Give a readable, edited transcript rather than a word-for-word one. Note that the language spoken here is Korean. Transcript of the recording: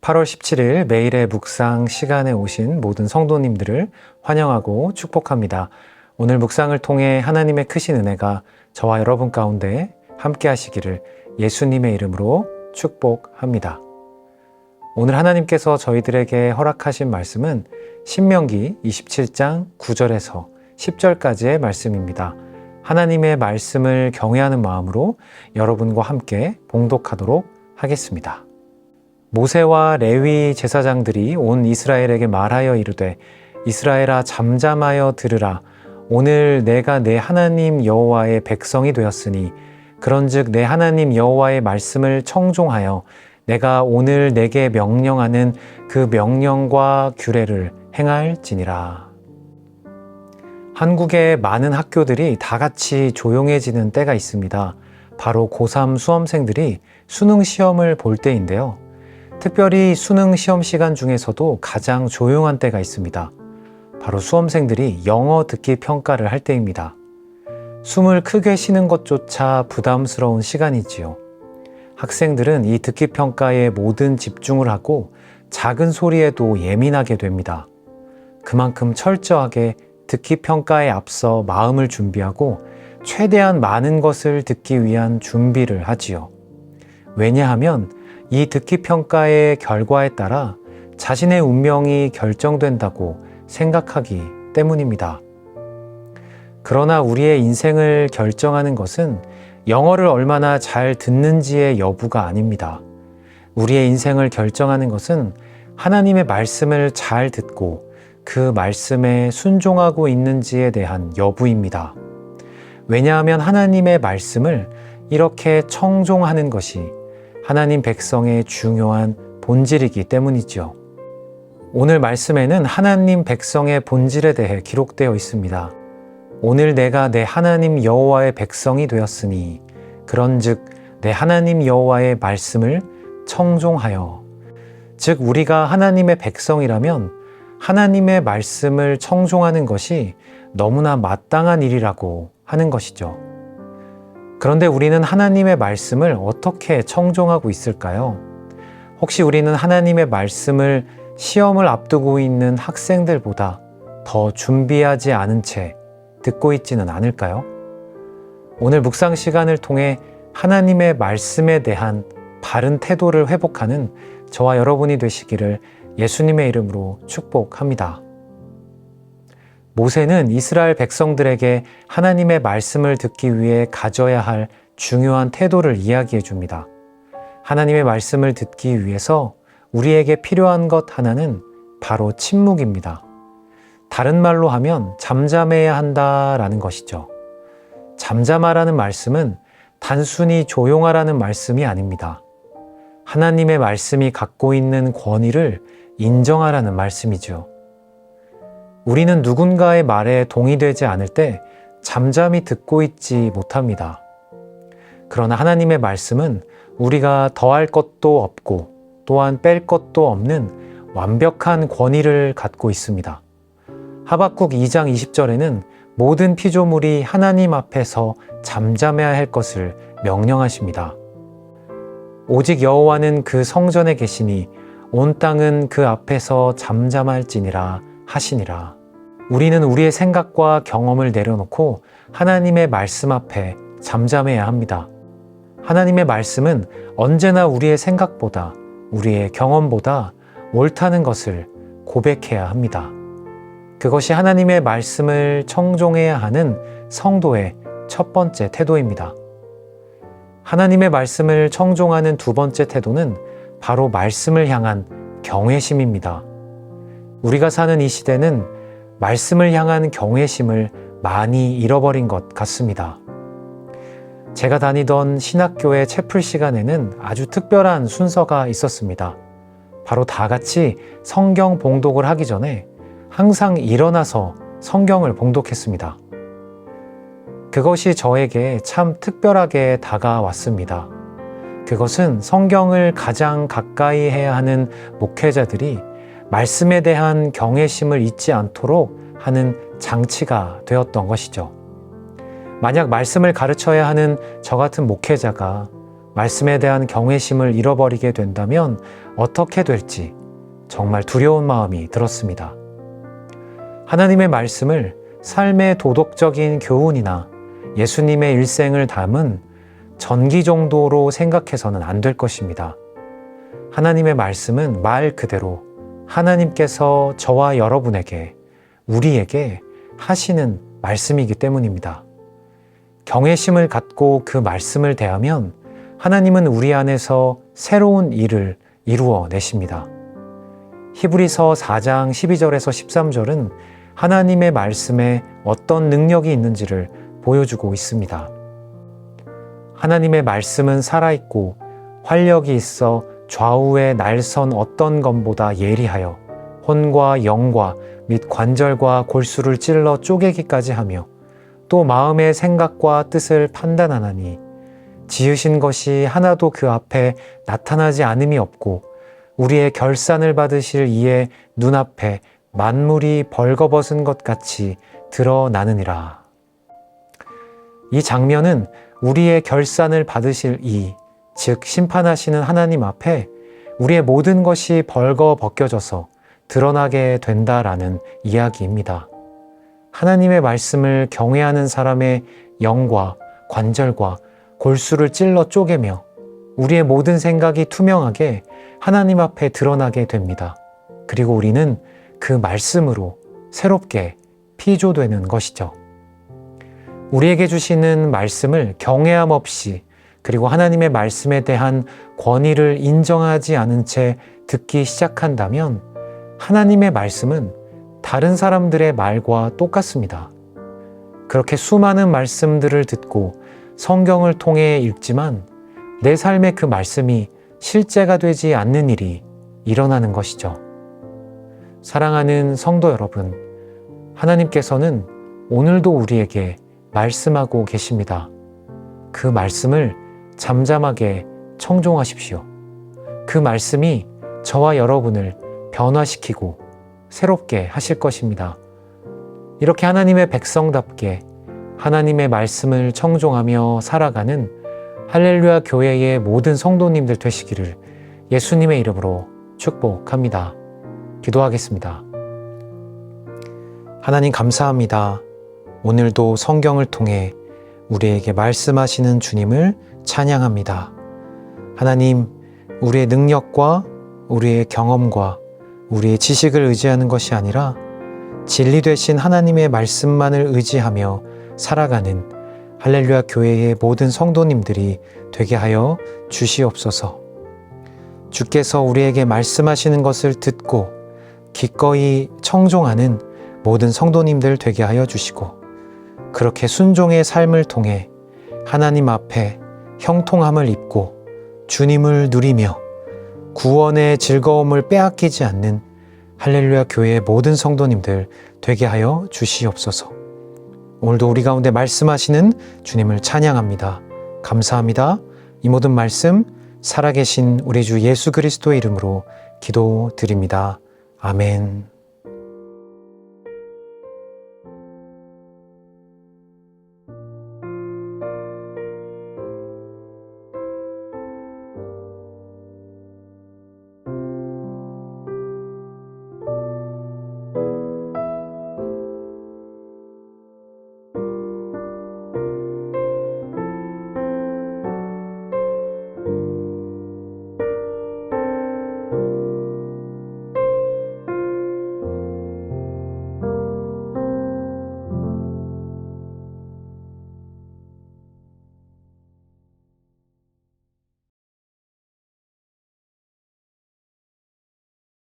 8월 17일 매일의 묵상 시간에 오신 모든 성도님들을 환영하고 축복합니다. 오늘 묵상을 통해 하나님의 크신 은혜가 저와 여러분 가운데 함께 하시기를 예수님의 이름으로 축복합니다. 오늘 하나님께서 저희들에게 허락하신 말씀은 신명기 27장 9절에서 10절까지의 말씀입니다. 하나님의 말씀을 경외하는 마음으로 여러분과 함께 봉독하도록 하겠습니다. 모세와 레위 제사장들이 온 이스라엘에게 말하여 이르되 이스라엘아 잠잠하여 들으라. 오늘 내가 내 하나님 여호와의 백성이 되었으니 그런즉 내 하나님 여호와의 말씀을 청종하여 내가 오늘 내게 명령하는 그 명령과 규례를 행할지니라. 한국의 많은 학교들이 다 같이 조용해지는 때가 있습니다. 바로 고3 수험생들이 수능 시험을 볼 때인데요. 특별히 수능 시험 시간 중에서도 가장 조용한 때가 있습니다. 바로 수험생들이 영어 듣기 평가를 할 때입니다. 숨을 크게 쉬는 것조차 부담스러운 시간이지요. 학생들은 이 듣기 평가에 모든 집중을 하고 작은 소리에도 예민하게 됩니다. 그만큼 철저하게 듣기 평가에 앞서 마음을 준비하고 최대한 많은 것을 듣기 위한 준비를 하지요. 왜냐하면 이 듣기 평가의 결과에 따라 자신의 운명이 결정된다고 생각하기 때문입니다. 그러나 우리의 인생을 결정하는 것은 영어를 얼마나 잘 듣는지의 여부가 아닙니다. 우리의 인생을 결정하는 것은 하나님의 말씀을 잘 듣고 그 말씀에 순종하고 있는지에 대한 여부입니다. 왜냐하면 하나님의 말씀을 이렇게 청종하는 것이 하나님 백성의 중요한 본질이기 때문이죠. 오늘 말씀에는 하나님 백성의 본질에 대해 기록되어 있습니다. 오늘 내가 내 하나님 여호와의 백성이 되었으니 그런즉 내 하나님 여호와의 말씀을 청종하여. 즉 우리가 하나님의 백성이라면 하나님의 말씀을 청종하는 것이 너무나 마땅한 일이라고 하는 것이죠. 그런데 우리는 하나님의 말씀을 어떻게 청종하고 있을까요? 혹시 우리는 하나님의 말씀을 시험을 앞두고 있는 학생들보다 더 준비하지 않은 채 듣고 있지는 않을까요? 오늘 묵상 시간을 통해 하나님의 말씀에 대한 바른 태도를 회복하는 저와 여러분이 되시기를 예수님의 이름으로 축복합니다. 모세는 이스라엘 백성들에게 하나님의 말씀을 듣기 위해 가져야 할 중요한 태도를 이야기해 줍니다. 하나님의 말씀을 듣기 위해서 우리에게 필요한 것 하나는 바로 침묵입니다. 다른 말로 하면 잠잠해야 한다라는 것이죠. 잠잠하라는 말씀은 단순히 조용하라는 말씀이 아닙니다. 하나님의 말씀이 갖고 있는 권위를 인정하라는 말씀이죠. 우리는 누군가의 말에 동의되지 않을 때 잠잠히 듣고 있지 못합니다. 그러나 하나님의 말씀은 우리가 더할 것도 없고 또한 뺄 것도 없는 완벽한 권위를 갖고 있습니다. 하박국 2장 20절에는 모든 피조물이 하나님 앞에서 잠잠해야 할 것을 명령하십니다. 오직 여호와는 그 성전에 계시니 온 땅은 그 앞에서 잠잠할지니라 하시니라. 우리는 우리의 생각과 경험을 내려놓고 하나님의 말씀 앞에 잠잠해야 합니다. 하나님의 말씀은 언제나 우리의 생각보다 우리의 경험보다 옳다는 것을 고백해야 합니다. 그것이 하나님의 말씀을 청종해야 하는 성도의 첫 번째 태도입니다. 하나님의 말씀을 청종하는 두 번째 태도는 바로 말씀을 향한 경외심입니다. 우리가 사는 이 시대는 말씀을 향한 경외심을 많이 잃어버린 것 같습니다. 제가 다니던 신학교의 채플 시간에는 아주 특별한 순서가 있었습니다. 바로 다 같이 성경 봉독을 하기 전에 항상 일어나서 성경을 봉독했습니다. 그것이 저에게 참 특별하게 다가왔습니다. 그것은 성경을 가장 가까이 해야 하는 목회자들이 말씀에 대한 경외심을 잊지 않도록 하는 장치가 되었던 것이죠. 만약 말씀을 가르쳐야 하는 저 같은 목회자가 말씀에 대한 경외심을 잃어버리게 된다면 어떻게 될지 정말 두려운 마음이 들었습니다. 하나님의 말씀을 삶의 도덕적인 교훈이나 예수님의 일생을 담은 전기 정도로 생각해서는 안 될 것입니다. 하나님의 말씀은 말 그대로 하나님께서 저와 여러분에게, 우리에게 하시는 말씀이기 때문입니다. 경외심을 갖고 그 말씀을 대하면 하나님은 우리 안에서 새로운 일을 이루어 내십니다. 히브리서 4장 12절에서 13절은 하나님의 말씀에 어떤 능력이 있는지를 보여주고 있습니다. 하나님의 말씀은 살아있고 활력이 있어 좌우의 날선 어떤 검보다 예리하여 혼과 영과 및 관절과 골수를 찔러 쪼개기까지 하며 또 마음의 생각과 뜻을 판단하나니 지으신 것이 하나도 그 앞에 나타나지 않음이 없고 우리의 결산을 받으실 이의 눈앞에 만물이 벌거벗은 것 같이 드러나느니라. 이 장면은 우리의 결산을 받으실 이, 즉 심판하시는 하나님 앞에 우리의 모든 것이 벌거벗겨져서 드러나게 된다라는 이야기입니다. 하나님의 말씀을 경외하는 사람의 영과 관절과 골수를 찔러 쪼개며 우리의 모든 생각이 투명하게 하나님 앞에 드러나게 됩니다. 그리고 우리는 그 말씀으로 새롭게 피조되는 것이죠. 우리에게 주시는 말씀을 경외함 없이 그리고 하나님의 말씀에 대한 권위를 인정하지 않은 채 듣기 시작한다면 하나님의 말씀은 다른 사람들의 말과 똑같습니다. 그렇게 수많은 말씀들을 듣고 성경을 통해 읽지만 내 삶의 그 말씀이 실제가 되지 않는 일이 일어나는 것이죠. 사랑하는 성도 여러분, 하나님께서는 오늘도 우리에게 말씀하고 계십니다. 그 말씀을 잠잠하게 청종하십시오. 그 말씀이 저와 여러분을 변화시키고 새롭게 하실 것입니다. 이렇게 하나님의 백성답게 하나님의 말씀을 청종하며 살아가는 할렐루야 교회의 모든 성도님들 되시기를 예수님의 이름으로 축복합니다. 기도하겠습니다. 하나님 감사합니다. 오늘도 성경을 통해 우리에게 말씀하시는 주님을 찬양합니다. 하나님, 우리의 능력과 우리의 경험과 우리의 지식을 의지하는 것이 아니라 진리 되신 하나님의 말씀만을 의지하며 살아가는 할렐루야 교회의 모든 성도님들이 되게 하여 주시옵소서. 주께서 우리에게 말씀하시는 것을 듣고 기꺼이 청종하는 모든 성도님들 되게 하여 주시고 그렇게 순종의 삶을 통해 하나님 앞에 형통함을 입고 주님을 누리며 구원의 즐거움을 빼앗기지 않는 할렐루야 교회의 모든 성도님들 되게 하여 주시옵소서. 오늘도 우리 가운데 말씀하시는 주님을 찬양합니다. 감사합니다. 이 모든 말씀 살아계신 우리 주 예수 그리스도의 이름으로 기도드립니다. 아멘.